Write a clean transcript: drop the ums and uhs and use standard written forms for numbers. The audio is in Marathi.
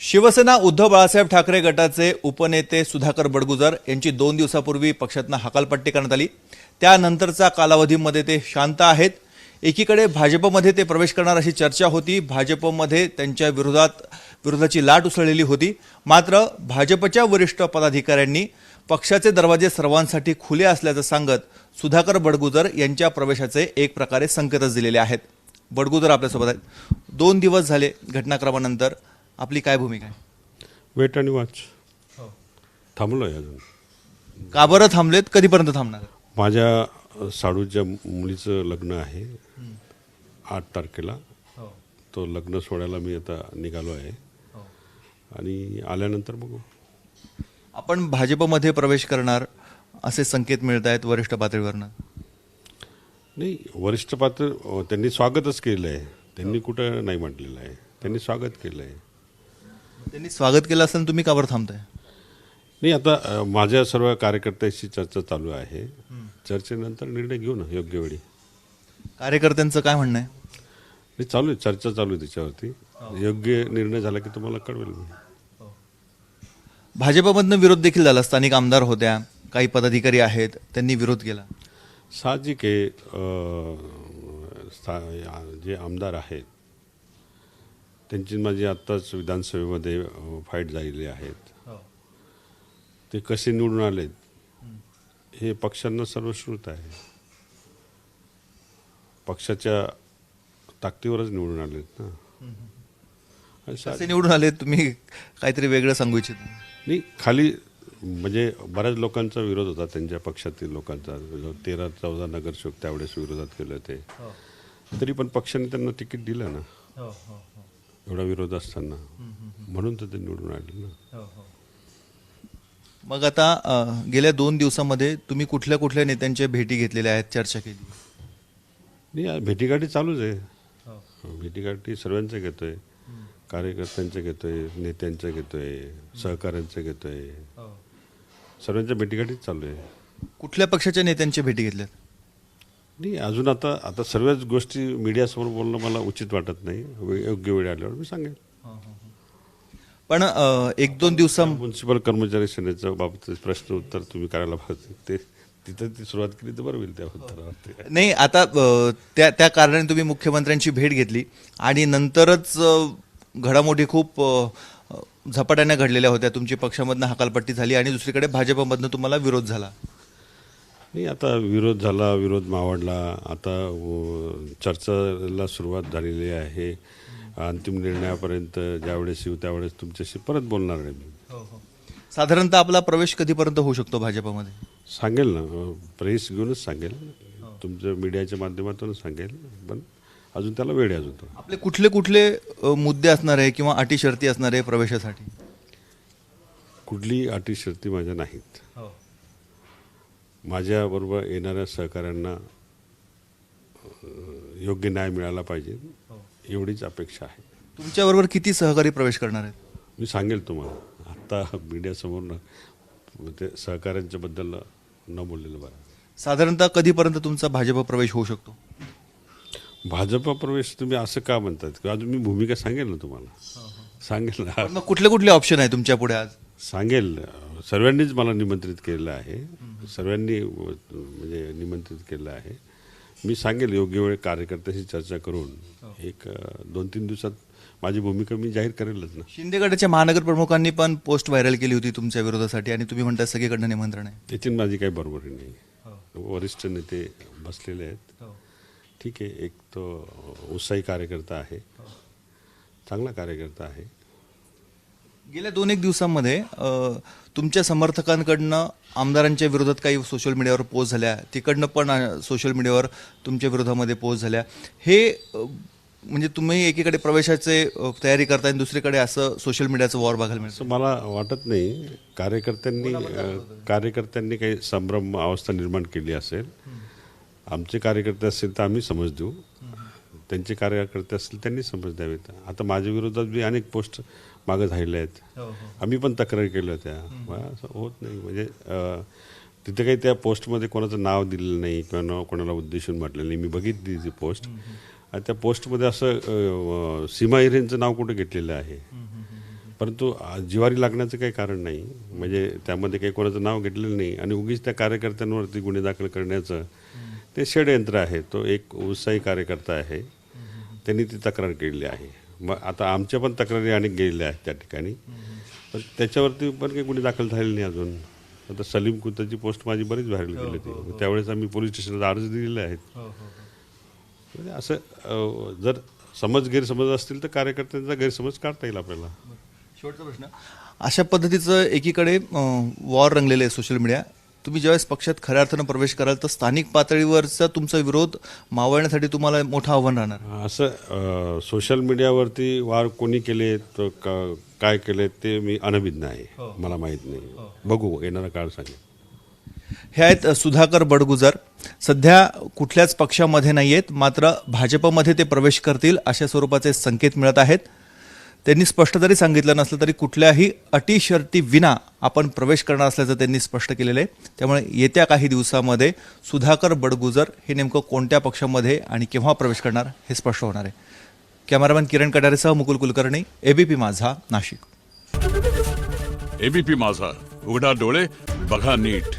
शिवसेना उद्धव बाळासाहेब ठाकरे गटाचे उपनेते सुधाकर बडगुजर यांची 2 दिवसापूर्वी पक्षातून हकालपट्टी करण्यात आली। त्यानंतरचा कालावधीमध्ये ते शांत आहेत। एकीकडे भाजपमध्ये ते प्रवेश करणार अशी चर्चा होती। भाजपमध्ये त्यांच्या विरोधाची लाट उसळलेली होती। मात्र भाजपच्या वरिष्ठ पदाधिकाऱ्यांनी पक्षाचे दरवाजे सर्वांसाठी खुले असल्याचं सांगत सुधाकर बडगुजर यांच्या प्रवेशाचे एक प्रकारे संकेतच दिलेले आहेत। बडगुजर आपल्यासोबत आहेत। 2 दिवस झाले घटनाक्रमानंतर आपली काय भूमिका आहे? वेट आणि वॉच. थांबलोय अजून. का बरं थांबलेत? कधीपर्यंत थांबणार? माझ्या साडूच्या मुलीचं लग्न आहे 8 तारखेला. तो लग्न सोहळ्याला मी आता निघालो आहे आणि आल्यानंतर बघू. आपण भाजपमध्ये प्रवेश करणार असे संकेत मिळत आहेत वरिष्ठ पातळीवरनं. नाही, वरिष्ठ पातळी त्यांनी स्वागतच केलं आहे. त्यांनी कुठं नाही म्हटलेलं आहे. त्यांनी स्वागत केलं आहे. त्यांनी स्वागत केलं असेल, तुम्ही का बरं थांबताय? नाही, आता माझ्या सर्व कार्यकर्त्यांशी चर्चा चालू आहे. चर्चेनंतर निर्णय घेऊ ना योग्य वेळी. कार्यकर्त्यांचं काय म्हणणं आहे? नाही, चालू आहे, चर्चा चालू आहे त्याच्यावरती. योग्य निर्णय झाला की तुम्हाला कळवेल मी. भाजपमधनं विरोध देखील झाला। स्थानिक आमदार होत्या, काही पदाधिकारी आहेत, त्यांनी विरोध केला। साहजिक आहे. जे आमदार आहेत त्यांची माझी आत्ताच विधानसभेमध्ये फाईट झालेली आहेत. ते कसे निवडून आलेत हे पक्षांना सर्वश्रुत आहे. पक्षाच्या ताकदीवरच निवडून आलेत ना. कसे निवडून आले? तुम्ही काहीतरी वेगळं सांगू इच्छिता? नाही, खाली म्हणजे बऱ्याच लोकांचा विरोध होता. त्यांच्या पक्षातील लोकांचा 13-14 नगरसेवक त्यावेळेस विरोधात केले होते. तरी पण पक्षाने त्यांना तिकीट दिलं ना. एवढा विरोध असताना म्हणून तर ते निवडून आले ना. मग आता गेल्या 2 दिवसामध्ये तुम्ही कुठल्या कुठल्या नेत्यांच्या भेटी घेतलेल्या आहेत, चर्चा केली? नाही, भेटीगाठी चालूच आहे. भेटीगाठी सर्वांच्या घेतोय. कार्यकर्त्यांचे घेतोय, नेत्यांचे घेतोय, सहकाऱ्यांचे घेतोय. सर्वांच्या भेटीगाठीच चालू आहे. कुठल्या पक्षाच्या नेत्यांच्या भेटी घेतल्यात? नाही, अजून आता सर्वच गोष्टी मीडियासमोर बोलणं मला उचित वाटत नाही. योग्य वेळ आल्यावर मी सांगेन. पण 1-2 दिवसा म्युन्सिपल कर्मचारी सेनेच्या बाबतीत प्रश्न उत्तर तुम्ही करायला पाहिजे. ते तिथं ती सुरुवात केली तर बरं होईल त्या उत्तरावर. नाही, आता त्या कारणाने तुम्ही मुख्यमंत्र्यांची भेट घेतली आणि नंतरच घडामोडी खूप झपाट्याने घडलेल्या होत्या. तुमची पक्षामधनं हकालपट्टी झाली आणि दुसरीकडे भाजपमधनं तुम्हाला विरोध झाला. नाही, आता विरोध झाला, विरोध मावळला. आता चर्चेला सुरुवात झालेली आहे. अंतिम निर्णयापर्यंत ज्यावेळेस येऊ त्यावेळेस तुमच्याशी परत बोलणार आहे मी. साधारणतः आपला प्रवेश कधीपर्यंत होऊ शकतो भाजपमध्ये? सांगेल ना, प्रेस घेऊनच सांगेल, तुमच्या मीडियाच्या माध्यमातूनच सांगेल. पण अजून त्याला वेळ आहे. अजून तो आपले कुठले कुठले मुद्दे असणार आहे किंवा अटी शर्ती असणार आहे प्रवेशासाठी? कुठली अटी शर्ती माझ्या नाहीत. माझ्याबरोबर येणाऱ्या सहकाऱ्यांना योग्य न्याय मिळाला पाहिजे एवढीच अपेक्षा आहे. तुमच्याबरोबर किती सहकारी प्रवेश करणार आहेत? मी सांगेल तुम्हाला. आत्ता मीडियासमोर ते सहकाऱ्यांच्या बद्दल न बोललेलं बरं. साधारणतः कधीपर्यंत तुमचा भाजप प्रवेश होऊ शकतो? भाजप प्रवेश तुम्ही असं का म्हणतात? अजून मी भूमिका सांगेल ना तुम्हाला. सांगेल ना. मग कुठले कुठले ऑप्शन आहे तुमच्या पुढे आज? सांगेल. सर्वांनीच मला निमंत्रित केलेलं आहे. सर्वांनी म्हणजे निमंत्रित केलं आहे. मी सांगेल योग्य वेळ कार्यकर्त्याशी चर्चा करून 1-2-3 दिवसात माझी भूमिका मी जाहीर करेलच ना. शिंदे गटाच्या महानगर प्रमुखांनी पण पोस्ट व्हायरल केली होती तुमच्या विरोधासाठी आणि तुम्ही म्हणता सगळीकडनं निमंत्रण आहे. त्याची माझी काही बरोबरी नाही. वरिष्ठ नेते बसलेले आहेत. ठीक आहे, एक तो उत्साही कार्यकर्ता आहे, चांगला कार्यकर्ता आहे. गेल्या 2-1 दिवसांमध्ये तुमच्या समर्थकांकडनं आमदारांच्या विरोधात काही सोशल मीडियावर पोस्ट झाल्या, तिकडनं पण सोशल मीडियावर तुमच्या विरोधामध्ये पोस्ट झाल्या. हे म्हणजे तुम्ही एकीकडे प्रवेशाचे तयारी करताय आणि दुसरीकडे असं सोशल मीडियाचं वॉर बघायला मिळतं? असं मला वाटत नाही. कार्यकर्त्यांनी काही संभ्रम अवस्था निर्माण केली असेल. आमचे कार्यकर्ते असतील तर आम्ही समज देऊ, त्यांचे कार्यकर्ते असतील त्यांनी समज द्यावेत. आता माझ्या विरोधात बी अनेक पोस्ट मागं झालेल्या आहेत. आम्ही पण तक्रार केल्या होत्या. असं होत नाही. म्हणजे तिथे काही त्या पोस्टमध्ये कोणाचं नाव दिलेलं नाही किंवा कोणाला उद्देशून म्हटलेलं नाही. मी बघितली ती पोस्ट. आणि त्या पोस्टमध्ये असं सीमा हिरेंचं नाव कुठं घेतलेलं आहे? परंतु जिवारी लागण्याचं काही कारण नाही. म्हणजे त्यामध्ये काही कोणाचं नाव घेतलेलं नाही आणि उगीच त्या कार्यकर्त्यांवरती गुन्हे दाखल करण्याचं ते षडयंत्र आहे. तो एक उत्साही कार्यकर्ता आहे, त्यांनी ती तक्रार केलेली आहे. मग आता आमच्या पण तक्रारी अनेक गेलेल्या आहेत त्या ठिकाणी, पण त्याच्यावरती पण काही गुन्हे दाखल झालेले नाही अजून. आता सलीम कुत्ताची पोस्ट माझी बरीच व्हायरल गेली होती, त्यावेळेस आम्ही पोलीस स्टेशनला अर्ज दिलेले आहेत. म्हणजे असं जर गैरसमज असतील तर कार्यकर्त्यांचा गैरसमज काढता येईल आपल्याला. शेवटचा प्रश्न, अशा पद्धतीचं एकीकडे वॉर रंगलेलं आहे सोशल मीडिया. तुम्ही ज्यावेळेस पक्षात खऱ्या अर्थानं प्रवेश कराल तर स्थानिक पातळीवरचा तुमचा विरोध मावळण्यासाठी तुम्हाला मोठं आव्हान राहणार. असं सोशल मीडियावरती वार कोणी केले तर काय केले ते मी अनभिज्ञ आहे, मला माहीत नाही. बघू, येणारा काळ सांगेल. हे आहेत सुधाकर बडगुजर. सध्या कुठल्याच पक्षामध्ये नाही आहेत, मात्र भाजपमध्ये ते प्रवेश करतील अशा स्वरूपाचे संकेत मिळत आहेत. त्यांनी स्पष्ट जरी सांगितलं नसलं तरी कुठल्याही अटी शर्ती विना आपण प्रवेश करणार असल्याचं त्यांनी स्पष्ट केलेलं आहे. त्यामुळे येत्या काही दिवसामध्ये सुधाकर बडगुजर हे नेमकं कोणत्या पक्षामध्ये आणि केव्हा प्रवेश करणार हे स्पष्ट होणार आहे. कॅमेरामॅन किरण कटारेसह मुकुल कुलकर्णी, एबीपी माझा, नाशिक. एबीपी माझा, उघडा डोळे बघा नीट.